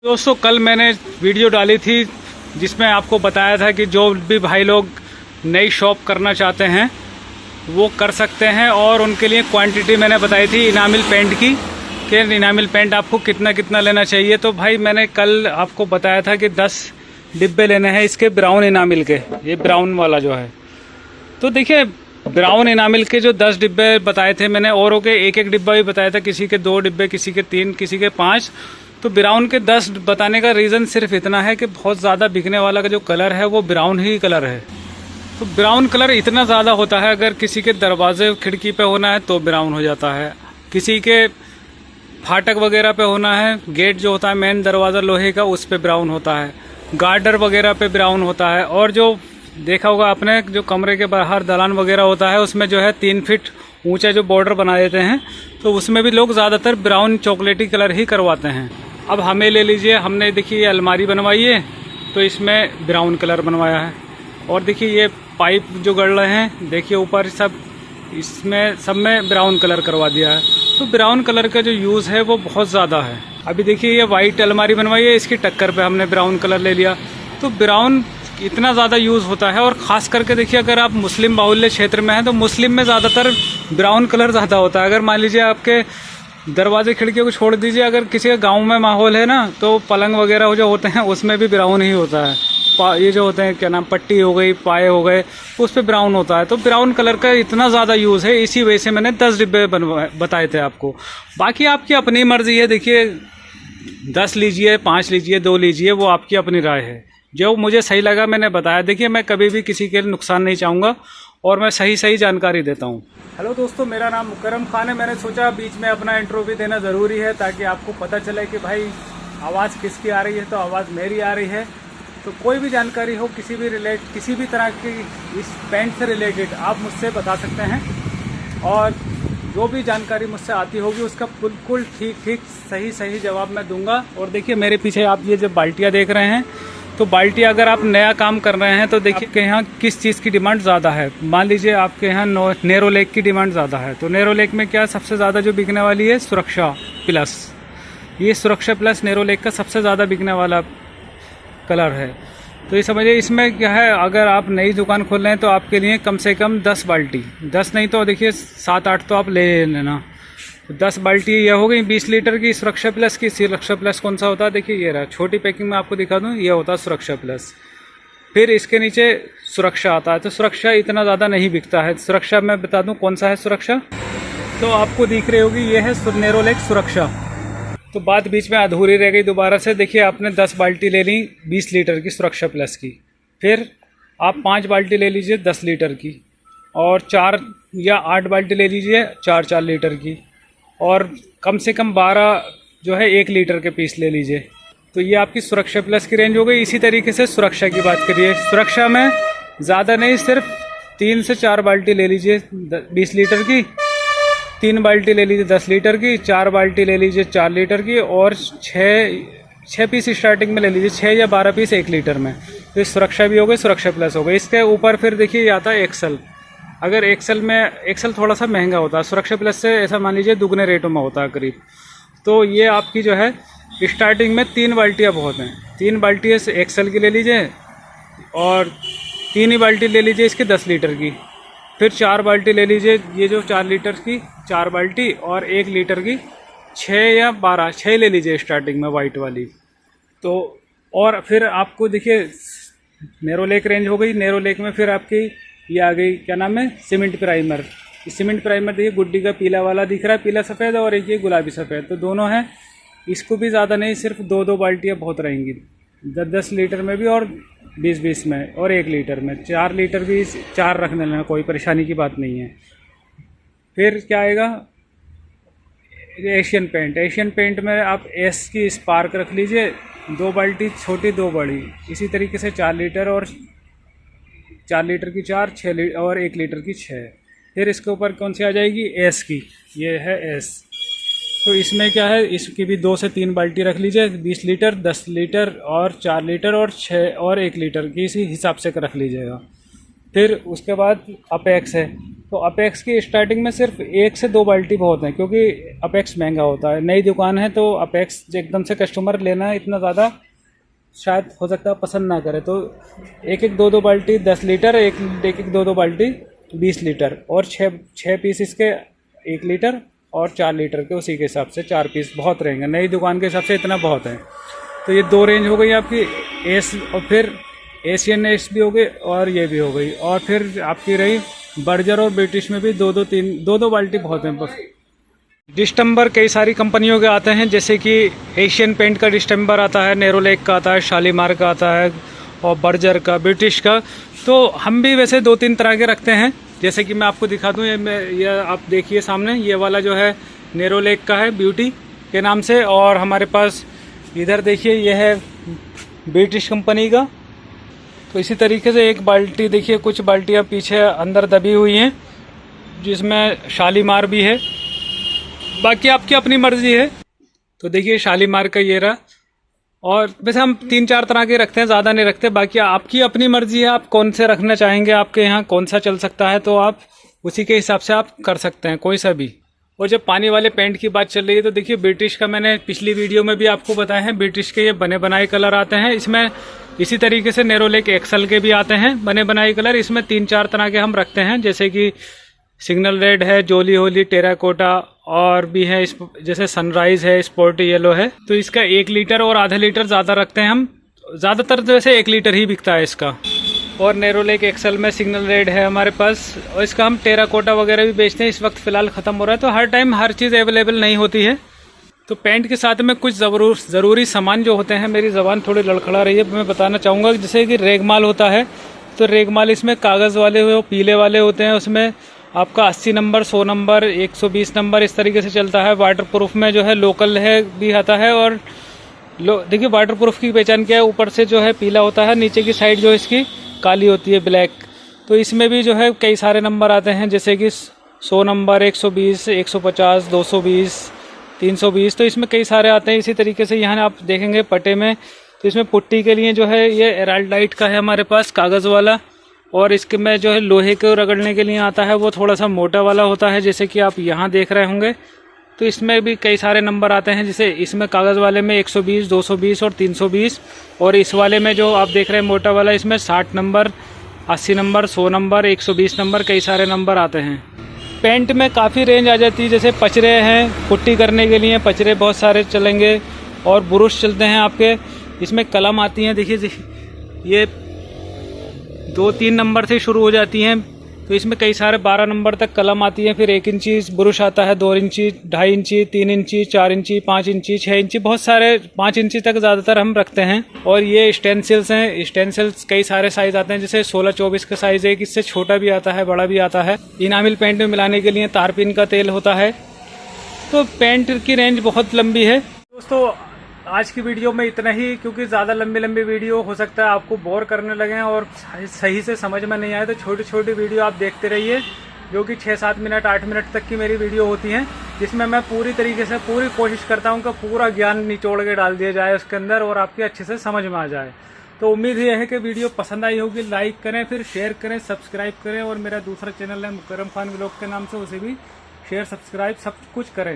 दोस्तों कल मैंने वीडियो डाली थी जिसमें आपको बताया था कि जो भी भाई लोग नई शॉप करना चाहते हैं वो कर सकते हैं, और उनके लिए क्वांटिटी मैंने बताई थी इनामिल पेंट की कि इनामिल पेंट आपको कितना कितना लेना चाहिए। तो भाई मैंने कल आपको बताया था कि 10 डिब्बे लेने हैं इसके ब्राउन इनामिल के, ये ब्राउन वाला जो है। तो देखिए ब्राउन इनामिल के जो 10 डिब्बे बताए थे मैंने, औरों के एक एक डिब्बा भी बताया था, किसी के 2 डिब्बे, किसी के 3, किसी के 5। तो ब्राउन के 10 बताने का रीज़न सिर्फ इतना है कि बहुत ज़्यादा बिकने वाला का जो कलर है वो ब्राउन ही कलर है। तो ब्राउन कलर इतना ज़्यादा होता है, अगर किसी के दरवाजे खिड़की पे होना है तो ब्राउन हो जाता है, किसी के फाटक वगैरह पे होना है, गेट जो होता है मेन दरवाज़ा लोहे का उस पे ब्राउन होता है, गार्डर वगैरह पे ब्राउन होता है। और जो देखा होगा आपने जो कमरे के बाहर दलान वगैरह होता है उसमें जो है 3 फीट ऊंचा जो बॉर्डर बना देते हैं, तो उसमें भी लोग ज़्यादातर ब्राउन चॉकलेटी कलर ही करवाते हैं। अब हमें ले लीजिए, हमने देखिए ये अलमारी बनवाई है तो इसमें ब्राउन कलर बनवाया है, और देखिए ये पाइप जो गड़ रहे हैं देखिए ऊपर सब, इसमें सब में ब्राउन कलर करवा दिया है। तो ब्राउन कलर का जो यूज़ है वो बहुत ज़्यादा है। अभी देखिए ये वाइट अलमारी बनवाई है, इसकी टक्कर पे हमने ब्राउन कलर ले लिया। तो ब्राउन इतना ज़्यादा यूज़ होता है, और ख़ास करके देखिए अगर आप मुस्लिम बाहुल्य क्षेत्र में हैं तो मुस्लिम में ज़्यादातर ब्राउन कलर ज़्यादा होता है। अगर मान लीजिए आपके दरवाजे खिड़कियों को छोड़ दीजिए, अगर किसी का गांव में माहौल है ना तो पलंग वगैरह जो होते हैं उसमें भी ब्राउन ही होता है। ये जो होते हैं क्या नाम, पट्टी हो गई, पाए हो गए, उस पर ब्राउन होता है। तो ब्राउन कलर का इतना ज़्यादा यूज़ है, इसी वजह से मैंने 10 डिब्बे बताए थे आपको। बाकी आपकी अपनी मर्ज़ी है, देखिए 10 लीजिए, 5 लीजिए, 2 लीजिए, वो आपकी अपनी राय है। जो मुझे सही लगा मैंने बताया। देखिए मैं कभी भी किसी के नुकसान नहीं चाहूँगा और मैं सही जानकारी देता हूँ। हेलो दोस्तों, मेरा नाम मुकरम खान है। मैंने सोचा बीच में अपना इंट्रो भी देना ज़रूरी है ताकि आपको पता चले कि भाई आवाज़ किसकी आ रही है। तो आवाज़ मेरी आ रही है। तो कोई भी जानकारी हो किसी भी तरह की इस पेंट से रिलेटेड आप मुझसे बता सकते हैं, और जो भी जानकारी मुझसे आती होगी उसका बिल्कुल ठीक सही जवाब मैं दूंगा। और देखिए मेरे पीछे आप ये जो बाल्टियाँ देख रहे हैं, तो बाल्टी अगर आप नया काम कर रहे हैं तो देखिए आपके यहाँ किस चीज़ की डिमांड ज़्यादा है। मान लीजिए आपके यहाँ नेरोलेक की डिमांड ज़्यादा है, तो नेरोलेक में क्या सबसे ज़्यादा जो बिकने वाली है सुरक्षा प्लस। ये सुरक्षा प्लस नेरोलेक का सबसे ज़्यादा बिकने वाला कलर है। तो ये समझिए इसमें क्या है, अगर आप नई दुकान खोल रहे हैं तो आपके लिए कम से कम 10 बाल्टी, 10 नहीं तो देखिए 7-8 तो आप ले लेना। 10 बाल्टी यह हो गई 20 लीटर की सुरक्षा प्लस की। सुरक्षा प्लस कौन सा होता है, देखिए ये रहा, छोटी पैकिंग में आपको दिखा दूँ, ये होता है सुरक्षा प्लस। फिर इसके नीचे सुरक्षा आता है। तो सुरक्षा इतना ज़्यादा नहीं बिकता है। सुरक्षा मैं बता दूँ कौन सा है सुरक्षा, तो आपको दिख रही होगी, ये है नेरोलेक सुरक्षा। तो बात बीच में अधूरी रह गई दोबारा से। देखिए आपने 10 बाल्टी ले ली 20 लीटर की सुरक्षा प्लस की, फिर आप 5 बाल्टी ले लीजिए 10 लीटर की, और 4 या 8 बाल्टी ले लीजिए 4 लीटर की, और कम से कम 12 जो है 1 लीटर के पीस ले लीजिए। तो ये आपकी सुरक्षा प्लस की रेंज हो गई। इसी तरीके से सुरक्षा की बात करिए, सुरक्षा में ज़्यादा नहीं, सिर्फ 3 से 4 बाल्टी ले लीजिए 20 लीटर की, 3 बाल्टी ले लीजिए 10 लीटर की, 4 बाल्टी ले लीजिए 4 लीटर की, और 6 पीस स्टार्टिंग में ले लीजिए, 6 या 12 पीस 1 लीटर में। तो ये सुरक्षा भी हो गई, सुरक्षा प्लस हो गई। इसके ऊपर फिर देखिए ये आता है एक्सल। अगर एक्सल थोड़ा सा महंगा होता है, सुरक्षा प्लस से ऐसा मान लीजिए दुगने रेटों में होता है करीब। तो ये आपकी जो है स्टार्टिंग में 3 बाल्टियाँ बहुत हैं, 3 बाल्टी एक्सल की ले लीजिए, और 3 ही बाल्टी ले लीजिए इसकी 10 लीटर की, फिर 4 बाल्टी ले लीजिए ये जो 4 लीटर की 4 बाल्टी, और 1 लीटर की 6 या 12, 6 ले लीजिए स्टार्टिंग में वाइट वाली। तो और फिर आपको देखिए नेरोलेक रेंज हो गई। नेरोलेक में फिर आपकी ये आ गई, क्या नाम है, सीमेंट प्राइमर। सीमेंट प्राइमर देखिए गुड्डी का पीला वाला दिख रहा है, पीला सफ़ेद, और एक ये गुलाबी सफ़ेद, तो दोनों हैं। इसको भी ज़्यादा नहीं, सिर्फ 2 बाल्टियाँ बहुत रहेंगी, 10 लीटर में भी और 20 में, और 1 लीटर में। 4 लीटर भी 4 रख लेना, कोई परेशानी की बात नहीं है। फिर क्या आएगा, एशियन पेंट में आप एस की स्पार्क रख लीजिए, 2 बाल्टी छोटी 2 बड़ी। इसी तरीके से 4 लीटर और 4 लीटर की 4, 6 लीटर और 1 लीटर की 6। फिर इसके ऊपर कौन सी आ जाएगी, एस की, ये है एस। तो इसमें क्या है, इसकी भी 2 से 3 बाल्टी रख लीजिए, 20 लीटर, 10 लीटर और 4 लीटर और 6 और 1 लीटर की, इसी हिसाब से रख लीजिएगा। फिर उसके बाद अपेक्स है। तो अपेक्स की स्टार्टिंग में सिर्फ 1 से 2 बाल्टी बहुत है, क्योंकि अपेक्स महंगा होता है। नई दुकान है तो अपेक्स एकदम से कस्टमर लेना इतना ज़्यादा शायद हो सकता है पसंद ना करे, तो 1-1 2-2 बाल्टी 10 लीटर, 1-1 2-2 बाल्टी 20 लीटर, और 6 पीस इसके 1 लीटर और 4 लीटर के, उसी के हिसाब से 4 पीस बहुत रहेंगे। नई दुकान के हिसाब से इतना बहुत है। तो ये 2 रेंज हो गई आपकी एस, और फिर एशियन एस भी हो गई और ये भी हो गई, और फिर आपकी रही बर्जर और ब्रिटिश में भी 2-2 बाल्टी बहुत हैं बस। डिस्टेंबर कई सारी कंपनियों के आते हैं, जैसे कि एशियन पेंट का डिस्टेंबर आता है, नेरोलैक का आता है, शालीमार का आता है, और बर्जर का, ब्रिटिश का। तो हम भी वैसे 2-3 तरह के रखते हैं, जैसे कि मैं आपको दिखा दूँ। ये आप देखिए सामने, ये वाला जो है नेरोलैक का है ब्यूटी के नाम से, और हमारे पास इधर देखिए ये है ब्रिटिश कंपनी का। तो इसी तरीके से एक बाल्टी देखिए, कुछ बाल्टियाँ पीछे अंदर दबी हुई हैं जिसमें शालीमार भी है, बाकी आपकी अपनी मर्जी है। तो देखिए शालीमार का ये रहा, और वैसे हम 3-4 तरह के रखते हैं, ज़्यादा नहीं रखते। बाकी आपकी अपनी मर्जी है, आप कौन से रखना चाहेंगे, आपके यहाँ कौन सा चल सकता है, तो आप उसी के हिसाब से आप कर सकते हैं, कोई सा भी। और जब पानी वाले पेंट की बात चल रही है, तो देखिए ब्रिटिश का मैंने पिछली वीडियो में भी आपको बताया है, ब्रिटिश के ये बने बनाए कलर आते हैं। इसमें इसी तरीके से नेरोलैक एक्सल के भी आते हैं बने बनाए कलर। इसमें 3-4 तरह के हम रखते हैं, जैसे कि सिग्नल रेड है, जोली होली, टेराकोटा, और भी है जैसे सनराइज है, स्पोर्टी येलो है। तो इसका 1 लीटर और आधा लीटर ज़्यादा रखते हैं हम, ज़्यादातर तो वैसे 1 लीटर ही बिकता है इसका। और नेरोलैक एक्सल में सिग्नल रेड है हमारे पास, और इसका हम टेराकोटा वगैरह भी बेचते हैं। इस वक्त फ़िलहाल ख़त्म हो रहा है, तो हर टाइम हर चीज़ अवेलेबल नहीं होती है। तो पेंट के साथ में कुछ ज़रूरी सामान जो होते हैं, मेरी ज़बान थोड़ी लड़खड़ा रही है, मैं बताना चाहूँगा। जैसे कि रेगमाल होता है, तो रेगमाल इसमें कागज़ वाले वो पीले वाले होते हैं, उसमें आपका 80 नंबर, 100 नंबर, 120 नंबर इस तरीके से चलता है। वाटरप्रूफ में जो है लोकल है भी आता है, और देखिए वाटरप्रूफ की पहचान क्या है, ऊपर से जो है पीला होता है, नीचे की साइड जो इसकी काली होती है, ब्लैक। तो इसमें भी जो है कई सारे नंबर आते हैं, जैसे कि 100 नंबर, 120, 150, 220, 320, तो इसमें कई सारे आते हैं। इसी तरीके से यहाँ आप देखेंगे पट्टे में, तो इसमें पुट्टी के लिए जो है ये एराल्डाइट का है हमारे पास, कागज़ वाला। और इसके में जो है लोहे को रगड़ने के लिए आता है, वो थोड़ा सा मोटा वाला होता है, जैसे कि आप यहाँ देख रहे होंगे। तो इसमें भी कई सारे नंबर आते हैं, जैसे इसमें कागज़ वाले में 120, 220 और 320, और इस वाले में जो आप देख रहे हैं मोटा वाला, इसमें 60 नंबर, 80 नंबर, 100 नंबर, 120 नंबर, कई सारे नंबर आते हैं। पेंट में काफ़ी रेंज आ जाती है, जैसे पचरे हैं, पुट्टी करने के लिए पचरे बहुत सारे चलेंगे, और बुरुश चलते हैं आपके। इसमें कलम आती हैं, देखिए ये 2-3 नंबर से शुरू हो जाती हैं, तो इसमें कई सारे 12 नंबर तक कलम आती है। फिर 1 इंची बुरुश आता है, 2 इंची, 2.5 इंची, 3 इंची, 4 इंची, 5 इंची, 6 इंची, बहुत सारे 5 इंची तक ज़्यादातर हम रखते हैं। और ये स्टेंसिल्स हैं, स्टेंसिल्स कई सारे साइज़ आते हैं, जैसे 16-24 का साइज़ है, इससे छोटा भी आता है, बड़ा भी आता है। इनामिल पेंट में मिलाने के लिए तारपीन का तेल होता है। तो पेंट की रेंज बहुत लंबी है दोस्तों। आज की वीडियो में इतना ही, क्योंकि ज़्यादा लंबी वीडियो हो सकता है आपको बोर करने लगे और सही से समझ में नहीं आए, तो छोटी छोटी वीडियो आप देखते रहिए, जो कि 6-7 मिनट 8 मिनट तक की मेरी वीडियो होती हैं, जिसमें मैं पूरी तरीके से पूरी कोशिश करता हूं कि पूरा ज्ञान निचोड़ के डाल दिया जाए उसके अंदर, और आपके अच्छे से समझ में आ जाए। तो उम्मीद ये है कि वीडियो पसंद आई होगी। लाइक करें, फिर शेयर करें, सब्सक्राइब करें, और मेरा दूसरा चैनल है मुकर्रम खान व्लॉग के नाम से, उसे भी शेयर, सब्सक्राइब सब कुछ करें।